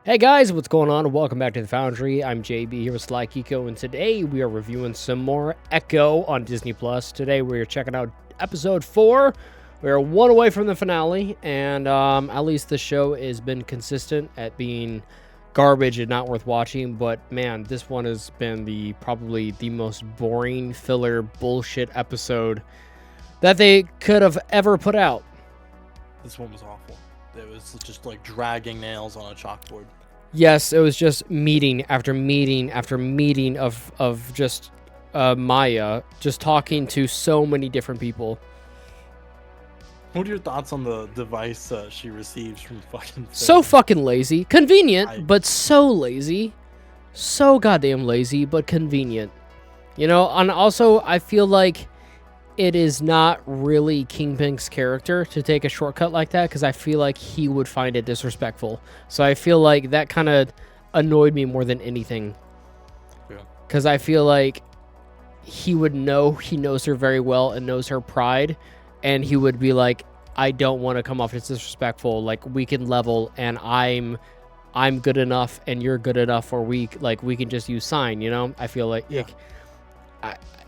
Hey guys, what's going on? Welcome back to the Foundry. I'm JB here with Slykiko, and today we are reviewing some more Echo on Disney Plus. Today we are checking out episode 4. We are one away from the finale, and at least the show has been consistent at being garbage and not worth watching. But man, this one has been probably the most boring filler bullshit episode that they could have ever put out. This one was awful. It was just like dragging nails on a chalkboard. Yes, it was just meeting after meeting after meeting of just Maya just talking to so many different people. What are your thoughts on the device she receives from fucking Faye? So fucking lazy. Convenient, but so lazy. So goddamn lazy, but convenient. You know, and also I feel like it is not really Kingpin's character to take a shortcut like that, because I feel like he would find it disrespectful. So I feel like that kind of annoyed me more than anything. Because I feel like he would know he knows her very well and knows her pride, and he would be like, I don't want to come off as disrespectful. Like, we can level, and I'm good enough and you're good enough, or we can just use sign, you know? I feel like,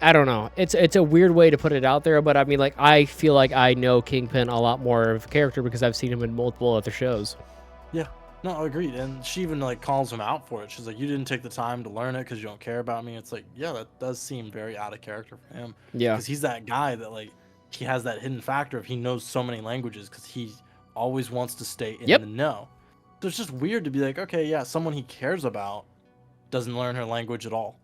I don't know. It's a weird way to put it out there, but I mean, like, I feel like I know Kingpin a lot more of a character because I've seen him in multiple other shows. Yeah, no, agreed. And she even like calls him out for it. She's like, "You didn't take the time to learn it because you don't care about me." It's like, yeah, that does seem very out of character for him. Yeah, because he's that guy that like he has that hidden factor of he knows so many languages because he always wants to stay in the know. So it's just weird to be like, okay, yeah, someone he cares about doesn't learn her language at all.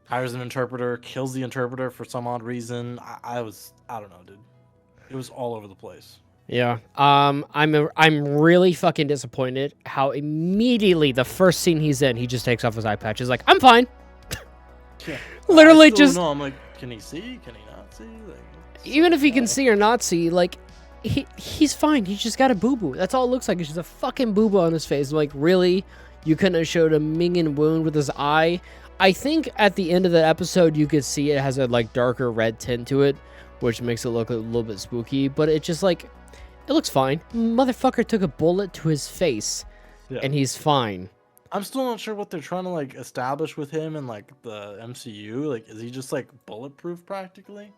Hires an interpreter, kills the interpreter for some odd reason. I don't know, dude. It was all over the place. Yeah. I'm really fucking disappointed how immediately the first scene he's in, he just takes off his eye patch. He's like, I'm fine. Yeah. Literally just. No, I'm like, can he see? Can he not see? Like, even if he can see or not see, like, he's fine. He just got a boo boo. That's all it looks like. It's just a fucking boo boo on his face. I'm like, really? You couldn't have showed a minging wound with his eye? I think at the end of the episode, you could see it has a like darker red tint to it, which makes it look a little bit spooky. But it just like, it looks fine. Motherfucker took a bullet to his face, and he's fine. I'm still not sure what they're trying to like establish with him in like the MCU. Like, is he just like bulletproof practically?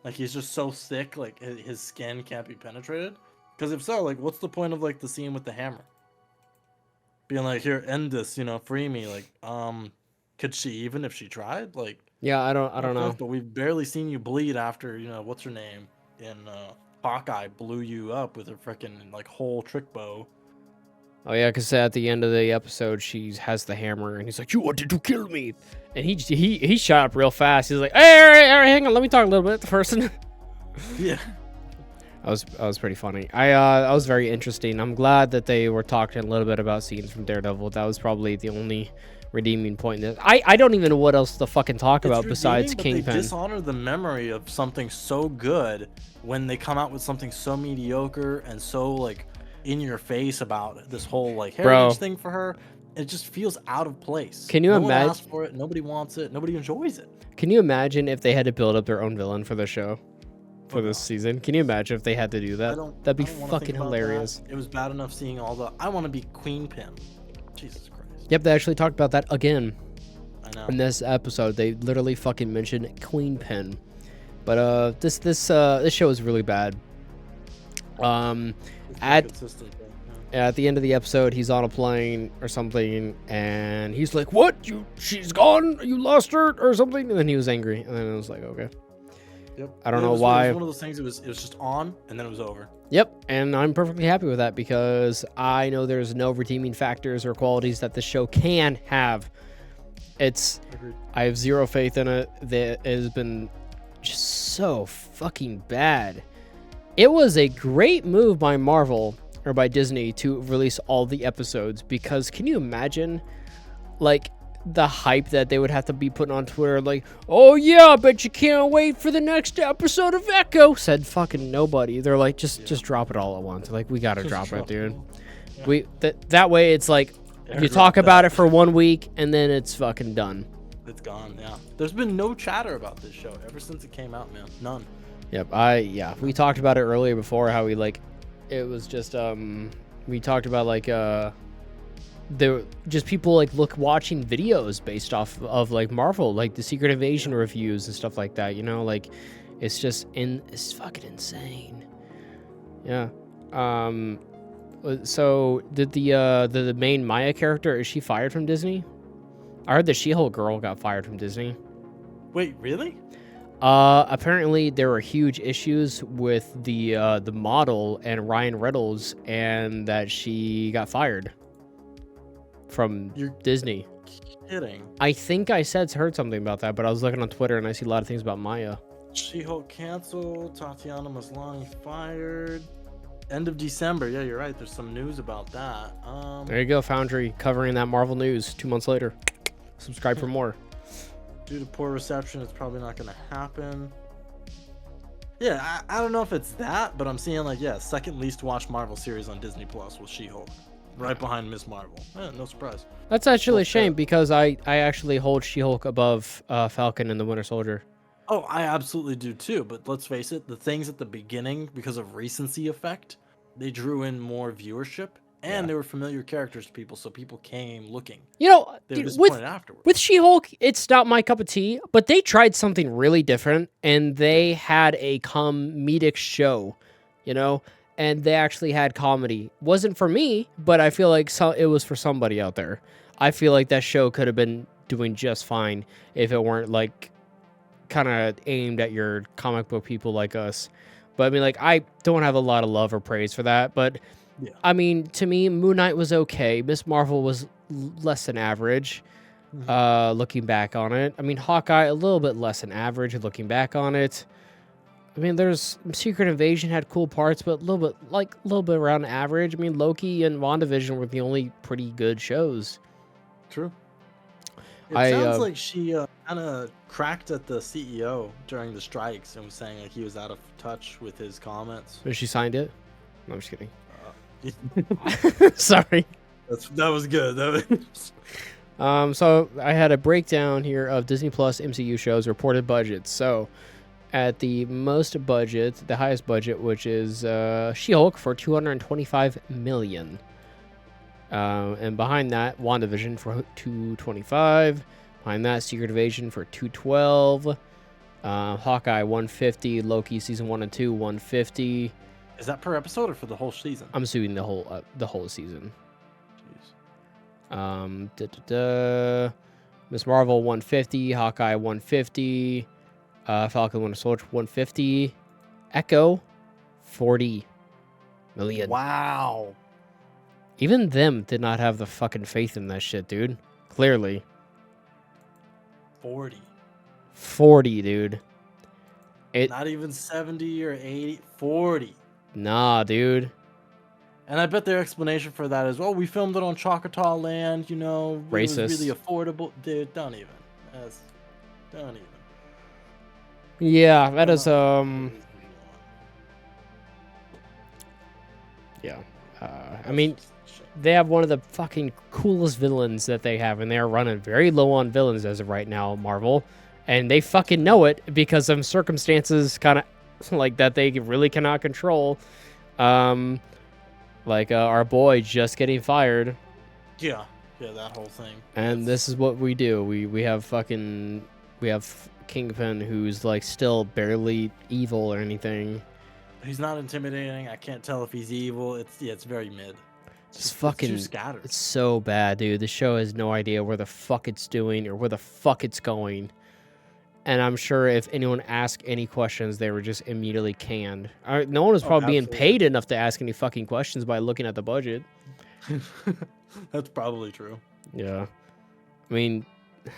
Like he's just so thick, like his skin can't be penetrated? Because if so, like, what's the point of like the scene with the hammer? Being like, here, end this, you know, free me. Like, could she even if she tried? Like, yeah, I don't know. But we've barely seen you bleed after, you know, what's her name in Hawkeye blew you up with her freaking like whole trick bow. Oh yeah, because at the end of the episode, she has the hammer, and he's like, "You wanted to kill me," and he shot up real fast. He's like, "Hey, all right, hang on, let me talk a little bit to the person." Yeah. That was pretty funny. That was very interesting. I'm glad that they were talking a little bit about scenes from Daredevil. That was probably the only redeeming point. I don't even know what else to fucking talk about besides Kingpin. They dishonor the memory of something so good when they come out with something so mediocre and so like in your face about this whole like heritage thing for her. It just feels out of place. Can you imagine? No one asked for it. Nobody wants it. Nobody enjoys it. Can you imagine if they had to build up their own villain for the show? For this season, can you imagine if they had to do that? That'd be fucking hilarious. It was bad enough seeing all the I want to be Queen Pym. Jesus Christ. Yep, they actually talked about that again. I know. In this episode, they literally fucking mentioned Queen Pym. But this show is really bad. At the end of the episode, he's on a plane or something, and he's like, "What? She's gone? You lost her or something?" And then he was angry, and then it was like, okay. Yep. I don't know why. It was one of those things. It was just on, and then it was over. Yep, and I'm perfectly happy with that because I know there's no redeeming factors or qualities that the show can have. I have zero faith in it. That has been just so fucking bad. It was a great move by Marvel or by Disney to release all the episodes, because can you imagine, like, the hype that they would have to be putting on Twitter, like, "Oh yeah, I bet you can't wait for the next episode of Echo." Said fucking nobody. They're like, just drop it all at once. Like, we gotta drop it, dude. Yeah. That way it's like you talk about it for 1 week and then it's fucking done. It's gone. Yeah. There's been no chatter about this show ever since it came out, man. None. Yep. We talked about it earlier before how we like, it was just we talked about like there just people like watching videos based off of like Marvel, like the Secret Invasion reviews and stuff like that. You know, like it's it's fucking insane. Yeah. So did the main Maya character, is she fired from Disney? I heard the She-Hulk girl got fired from Disney. Wait, really? Apparently there were huge issues with the model and Ryan Reynolds, and that she got fired from Disney. Kidding. I think I heard something about that, but I was looking on Twitter and I see a lot of things about Maya. She-Hulk canceled. Tatiana Maslany fired. End of December. Yeah, you're right. There's some news about that. There you go, Foundry covering that Marvel news 2 months later. Subscribe for more. Due to poor reception, it's probably not going to happen. Yeah, I don't know if it's that, but I'm seeing like, yeah, second least watched Marvel series on Disney Plus was She-Hulk. Right behind Miss Marvel. No surprise. That's actually a shame because I actually hold She-Hulk above Falcon and the Winter Soldier. Oh, I absolutely do too, but let's face it, the things at the beginning, because of recency effect, they drew in more viewership, and they were familiar characters to people, so people came looking. You know, they were disappointed afterwards. With She-Hulk, it's not my cup of tea, but they tried something really different, and they had a comedic show, you know, and they actually had comedy. Wasn't for me, but I feel like it was for somebody out there. I feel like that show could have been doing just fine if it weren't like kind of aimed at your comic book people like us. But I mean, like, I don't have a lot of love or praise for that, but I mean, to me, Moon Knight was okay. Miss Marvel was less than average, looking back on it. I mean, Hawkeye, a little bit less than average looking back on it. I mean, there's Secret Invasion had cool parts, but a little bit around average. I mean, Loki and WandaVision were the only pretty good shows. True. It sounds like she kind of cracked at the CEO during the strikes and was saying like he was out of touch with his comments. She signed it? No, I'm just kidding. Sorry. That was good. So I had a breakdown here of Disney Plus MCU shows reported budgets. So at the most budget, the highest budget, which is She-Hulk for $225 million. And behind that, WandaVision for $225. Behind that, Secret Invasion for $212. Hawkeye $150. Loki season 1 and 2 $150. Is that per episode or for the whole season? I'm assuming the whole season. Jeez. Miss Marvel $150. Hawkeye $150. Falcon Winter Soldier $150. Echo $40 million. Wow. Even them did not have the fucking faith in that shit, dude. Clearly. 40, dude. Not even 70 or 80. 40. Nah, dude. And I bet their explanation for that is, well, we filmed it on Choctaw land, you know. Racist. It was really affordable. Dude, don't even. Don't even. Yeah, that is, yeah. I mean, they have one of the fucking coolest villains that they have, and they are running very low on villains as of right now, Marvel. And they fucking know it because of circumstances kind of like that they really cannot control. Like our boy just getting fired. Yeah, that whole thing. And this is what we do. We have Kingpin, who's like still barely evil or anything. He's not intimidating. I can't tell if he's evil. It's very mid. It's fucking too scattered. It's so bad, dude. The show has no idea where the fuck it's doing or where the fuck it's going. And I'm sure if anyone asked any questions, they were just immediately canned. No one was probably being paid enough to ask any fucking questions by looking at the budget. That's probably true. Yeah. I mean,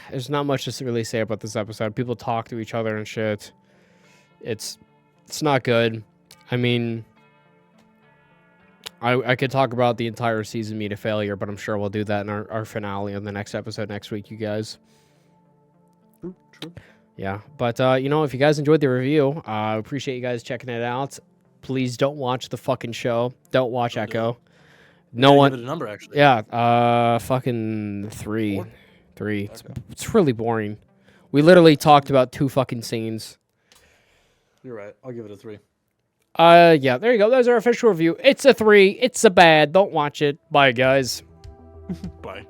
there's not much to really say about this episode. People talk to each other and shit. It's not good. I mean, I could talk about the entire season meet a failure, but I'm sure we'll do that in our finale on the next episode next week, you guys. True. Yeah, but, you know, if you guys enjoyed the review, I appreciate you guys checking it out. Please don't watch the fucking show. Don't watch Echo. No one. Give it a number, actually. Yeah, fucking 3. 3. Okay. It's really boring. We literally talked about 2 fucking scenes. You're right. I'll give it a 3. Yeah, there you go. There's our official review. It's a 3. It's a bad. Don't watch it. Bye, guys. Bye.